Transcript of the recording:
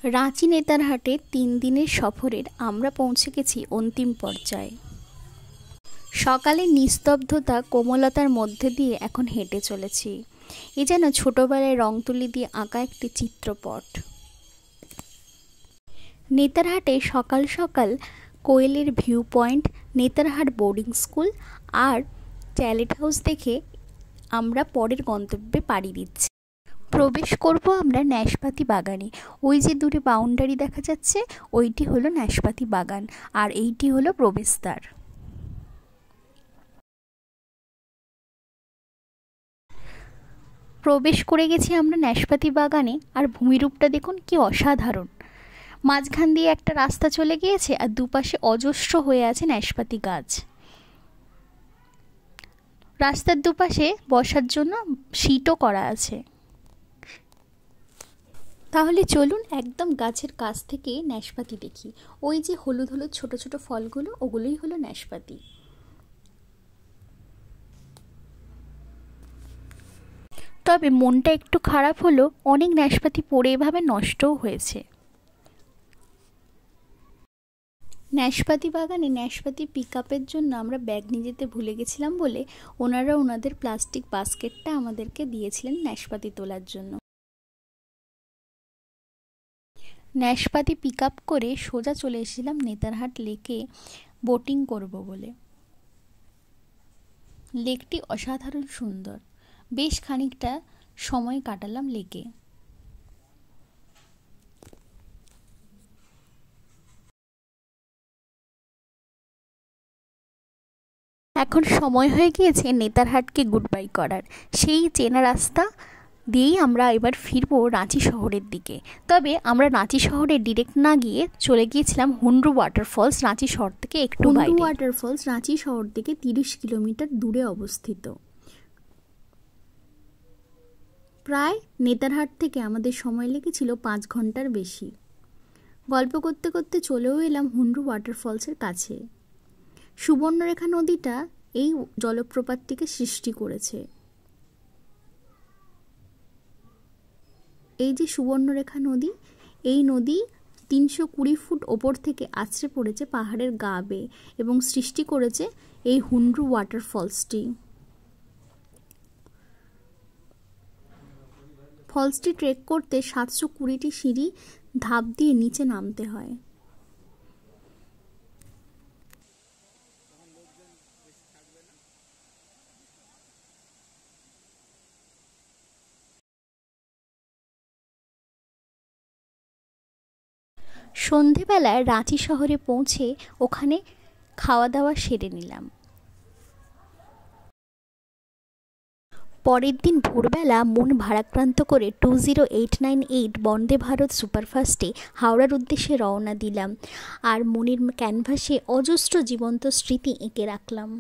রাঁচি নেতারহাটে 3 দিনের সফরের আমরা পৌঁছে গেছি অন্তিম পর্যায়ে। সকালের নিস্তব্ধতা কোমলতার মধ্যে দিয়ে এখন হেঁটে চলেছি। এ যেন ছোটবেলায় রং তুলি দিয়ে আঁকা একটি চিত্রপট। নেতারহাটে সকাল সকাল কোয়েলের view point, Netarhat boarding school আর ট্যালেট হাউস দেখে আমরা পরের গন্তব্যে পাড়ি দিচ্ছি। প্রবেশ করব আমরা ন্যাশপাতি বাগানে। ওই যে দূরে বাউন্ডারি দেখা যাচ্ছে, ওইটি হলো ন্যাশপাতি বাগান আর এইটি হলো প্রবেশদ্বার। প্রবেশ করে গেছি আমরা ন্যাশপাতি বাগানে, আর ভূমিরূপটা দেখুন কি অসাধারণ। মাঝখান দিয়ে একটা রাস্তা চলে গিয়েছে আর দুপাশে অজস্র হয়ে আছে ন্যাশপাতি গাছ। রাস্তার দুপাশে বসার জন্য সিটও করা আছে। তাহলে চলুন একদম গাছের কাছ থেকে ন্যাশপাতি দেখি। ওই যে হলুদ হলুদ ছোট ছোট ফলগুলো, ওগুলোই হলো ন্যাশপাতি। তবে মনটা একটু খারাপ হলো, অনেক ন্যাশপাতি পড়ে এভাবে নষ্টও হয়েছে। ন্যাশপাতি বাগানে ন্যাশপাতি পিক আপের জন্য আমরা ব্যাগ নিয়ে যেতে ভুলে গেছিলাম বলে ওনারা ওনাদের প্লাস্টিক বাস্কেটটা আমাদেরকে দিয়েছিলেন ন্যাশপাতি তোলার জন্য। ন্যাশপাতি পিক আপ করে সোজা চলে এসেছিলাম নেতারহাট লেকে বোটিং করব বলে। লেকটি অসাধারণ সুন্দর, বেশ খানিকটা সময় কাটালাম লেকে। এখন সময় হয়ে গিয়েছে নেতারহাটকে গুড বাই করার। সেই চেনা রাস্তা দিয়েই আমরা এবার ফিরবো রাঁচি শহরের দিকে। তবে আমরা রাঁচি শহরে ডিরেক্ট না গিয়ে চলে গিয়েছিলাম হুন্ডরু ওয়াটারফলস, রাঁচি শহর থেকে একটু বাইরে। হুন্ডরু ওয়াটারফলস রাঁচি শহর থেকে 30 কিলোমিটার দূরে অবস্থিত। প্রায় নেতারহাট থেকে আমাদের সময় লেগেছিল 5 ঘন্টার বেশি। গল্প করতে করতে চলেও এলাম হুন্ডরু ওয়াটারফলসের কাছে। সুবর্ণরেখা নদীটা এই জলপ্রপাতটিকে সৃষ্টি করেছে। এই যে সুবর্ণরেখা নদী, এই নদী 320 ফুট ওপর থেকে আছড়ে পড়েছে পাহাড়ের গা বেয়ে এবং সৃষ্টি করেছে এই হুন্ডরু ওয়াটারফলসটি। ফলসটি ট্রেক করতে 720টি সিঁড়ি ধাপ দিয়ে নিচে নামতে হয়। সন্ধেবেলায় রাঁচি শহরে পৌঁছে ওখানে খাওয়া দাওয়া সেরে নিলাম। পরের দিন ভোরবেলা মন ভারাক্রান্ত করে 20898 বন্দে ভারত সুপারফাস্টে হাওড়ার উদ্দেশ্যে রওনা দিলাম আর মনের ক্যানভাসে অজস্র জীবন্ত স্মৃতি এঁকে রাখলাম।